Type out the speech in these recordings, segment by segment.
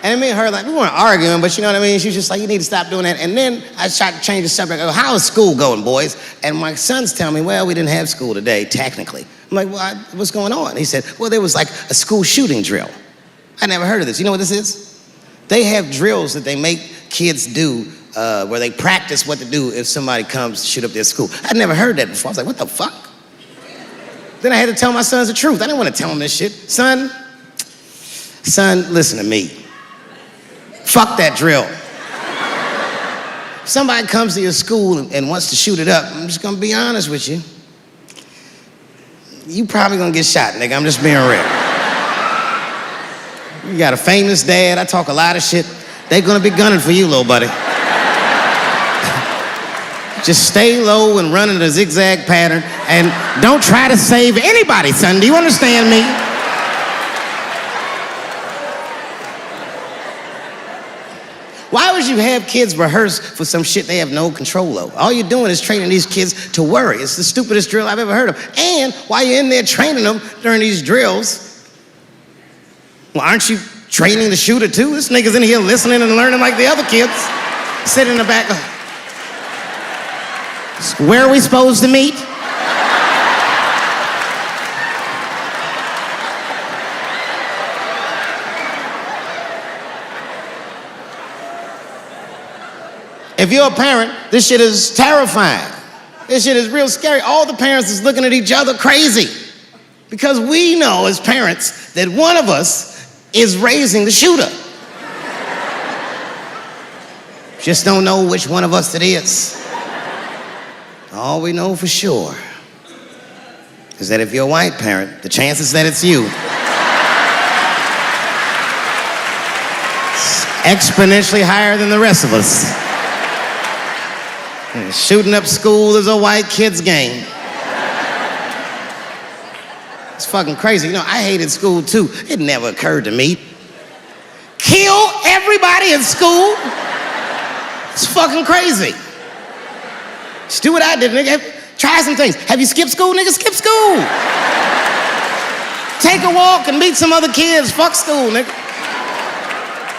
And me and her, like, we weren't arguing, but you know what I mean? She was just like, you need to stop doing that. And then I tried to change the subject. I go, how is school going, boys? And my sons tell me, well, we didn't have school today, technically. I'm like, well, what's going on? He said, well, there was like a school shooting drill. I never heard of this. You know what this is? They have drills that they make kids do where they practice what to do if somebody comes to shoot up their school. I'd never heard that before. I was like, what the fuck? Then I had to tell my sons the truth. I didn't want to tell them this shit. Son, listen to me. Fuck that drill. If somebody comes to your school and wants to shoot it up, I'm just gonna be honest with you. You probably gonna get shot, nigga. I'm just being real. You got a famous dad. I talk a lot of shit. They're gonna be gunning for you, little buddy. Just stay low and run in a zigzag pattern and don't try to save anybody, son. Do you understand me? Why would you have kids rehearse for some shit they have no control over? All you're doing is training these kids to worry. It's the stupidest drill I've ever heard of. And while you're in there training them during these drills, well, aren't you training the shooter too? This nigga's in here listening and learning like the other kids. Sitting in the back. Where are we supposed to meet? If you're a parent, this shit is terrifying. This shit is real scary. All the parents is looking at each other crazy. Because we know as parents that one of us is raising the shooter. Just don't know which one of us it is. All we know for sure is that if you're a white parent, the chances that it's you is exponentially higher than the rest of us. And shooting up school is a white kid's game. It's fucking crazy. You know, I hated school too. It never occurred to me. Kill everybody in school? It's fucking crazy. Just do what I did, nigga. Try some things. Have you skipped school, nigga? Skip school. Take a walk and meet some other kids. Fuck school, nigga.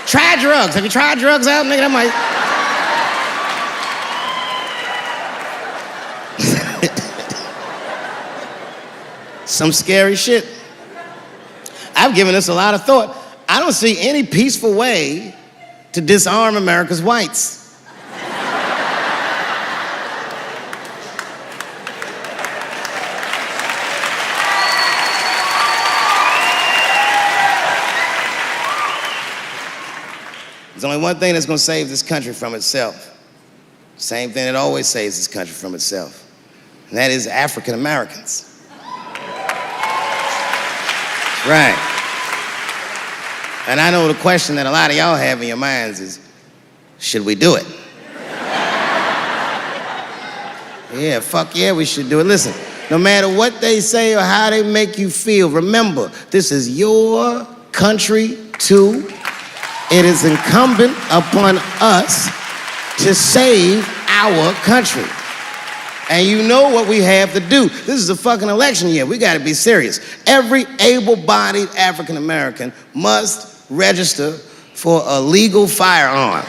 Try drugs. Have you tried drugs out, nigga? That might... Some scary shit. I've given this a lot of thought. I don't see any peaceful way to disarm America's whites. There's only one thing that's gonna save this country from itself. Same thing that always saves this country from itself. And that is African Americans. Right. And I know the question that a lot of y'all have in your minds is, should we do it? Yeah, fuck yeah, we should do it. Listen, no matter what they say or how they make you feel, remember, this is your country too. It is incumbent upon us to save our country. And you know what we have to do. This is a fucking election year. We gotta be serious. Every able-bodied African American must register for a legal firearm.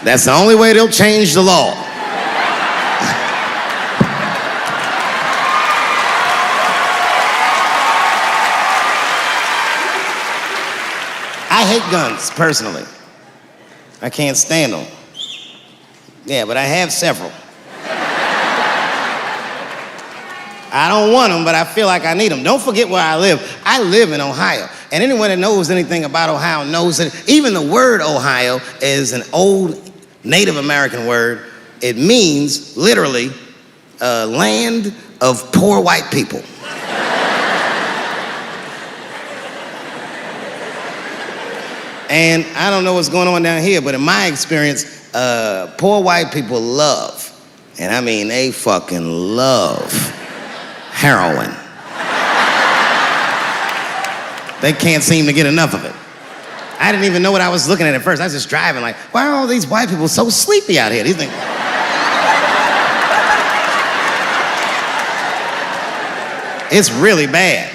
That's the only way they'll change the law. I hate guns, personally. I can't stand them. Yeah, but I have several. I don't want them, but I feel like I need them. Don't forget where I live. I live in Ohio. And anyone that knows anything about Ohio knows that even the word Ohio is an old Native American word. It means, literally, a land of poor white people. And I don't know what's going on down here, but in my experience, poor white people love, and I mean they fucking love, heroin. They can't seem to get enough of it. I didn't even know what I was looking at first. I was just driving like, why are all these white people so sleepy out here? Do you think? It's really bad.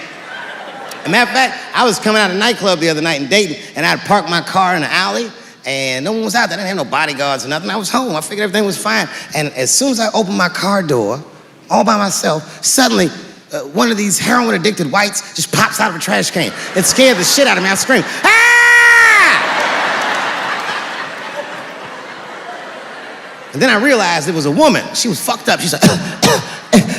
As a matter of fact, I was coming out of a nightclub the other night in Dayton, and I'd parked my car in the alley, and no one was out there. I didn't have no bodyguards or nothing. I was home. I figured everything was fine. And as soon as I opened my car door, all by myself, suddenly one of these heroin-addicted whites just pops out of a trash can. It scared the shit out of me. I screamed, "Ah!" And then I realized it was a woman. She was fucked up. She's like,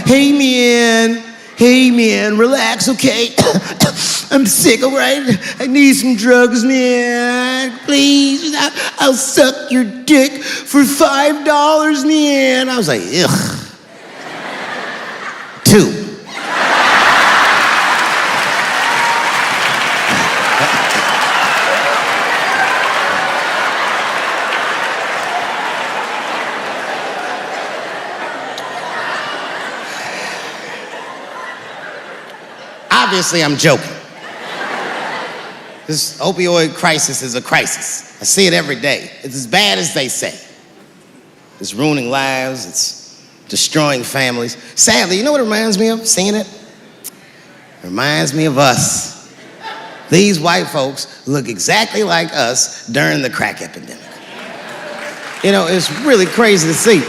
"Hey, man. Hey, man, relax, okay? I'm sick, all right? I need some drugs, man. Please, I'll suck your dick for $5, man." I was like, ugh. 2. Obviously, I'm joking. This opioid crisis is a crisis. I see it every day. It's as bad as they say. It's ruining lives. It's destroying families. Sadly, you know what it reminds me of, seeing it? It reminds me of us. These white folks look exactly like us during the crack epidemic. You know, it's really crazy to see.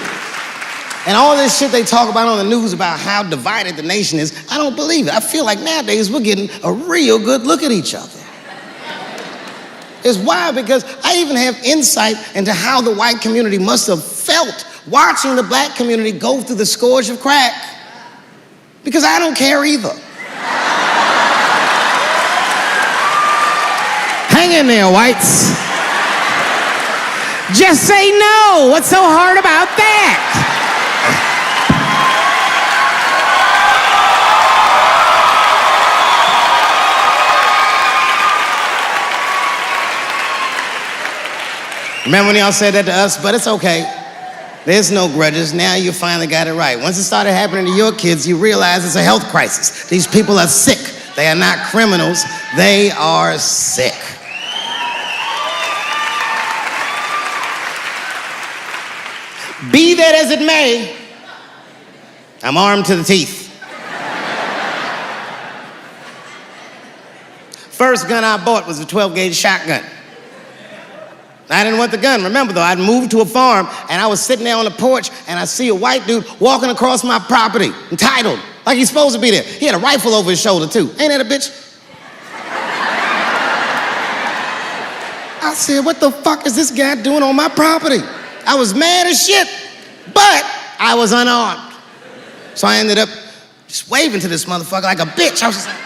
And all this shit they talk about on the news about how divided the nation is, I don't believe it. I feel like nowadays we're getting a real good look at each other. It's wild because I even have insight into how the white community must have felt watching the black community go through the scourge of crack. Because I don't care either. Hang in there, whites. Just say no. What's so hard about that? Remember when y'all said that to us? But it's okay. There's no grudges. Now you finally got it right. Once it started happening to your kids, you realize it's a health crisis. These people are sick. They are not criminals. They are sick. Be that as it may, I'm armed to the teeth. First gun I bought was a 12-gauge shotgun. I didn't want the gun. Remember, though, I'd moved to a farm, and I was sitting there on the porch, and I see a white dude walking across my property, entitled, like he's supposed to be there. He had a rifle over his shoulder, too. Ain't that a bitch? I said, what the fuck is this guy doing on my property? I was mad as shit, but I was unarmed. So I ended up just waving to this motherfucker like a bitch. I was just like...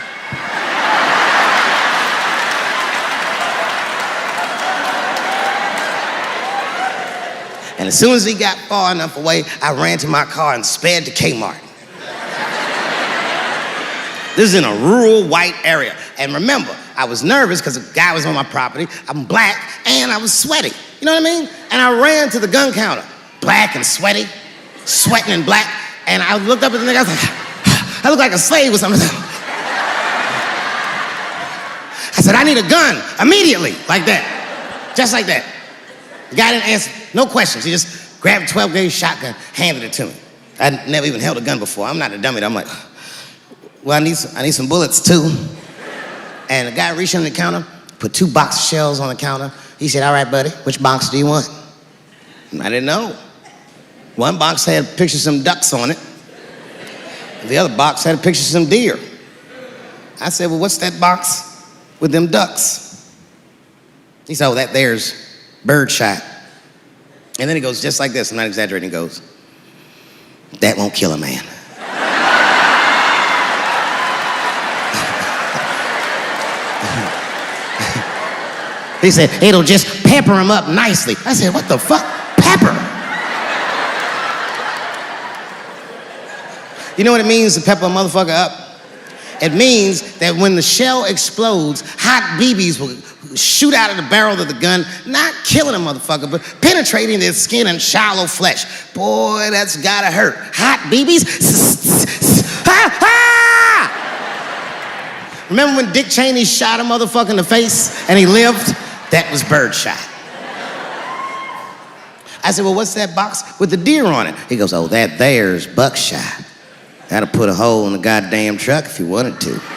And as soon as he got far enough away, I ran to my car and sped to Kmart. This is in a rural white area. And remember, I was nervous because a guy was on my property. I'm black and I was sweaty. You know what I mean? And I ran to the gun counter, black and sweaty, sweating and black. And I looked up at the nigga, I was like, I look like a slave or something. I said, I need a gun immediately, like that, just like that. The guy didn't answer, no questions. He just grabbed a 12-gauge shotgun, handed it to me. I'd never even held a gun before. I'm not a dummy. I'm like, well, I need some bullets too. And the guy reached under the counter, put 2 box shells on the counter. He said, all right, buddy, which box do you want? And I didn't know. One box had a picture of some ducks on it. The other box had a picture of some deer. I said, well, what's that box with them ducks? He said, oh, that there's birdshot. And then he goes just like this, I'm not exaggerating, he goes, that won't kill a man. He said, it'll just pepper him up nicely. I said, what the fuck? Pepper? You know what it means to pepper a motherfucker up? It means that when the shell explodes, hot BBs will shoot out of the barrel of the gun, not killing a motherfucker, but penetrating their skin and shallow flesh. Boy, that's gotta hurt. Hot BBs? Ha, ha! Remember when Dick Cheney shot a motherfucker in the face and he lived? That was birdshot. I said, well, what's that box with the deer on it? He goes, oh, that there's buckshot. That'll put a hole in the goddamn truck if you wanted to.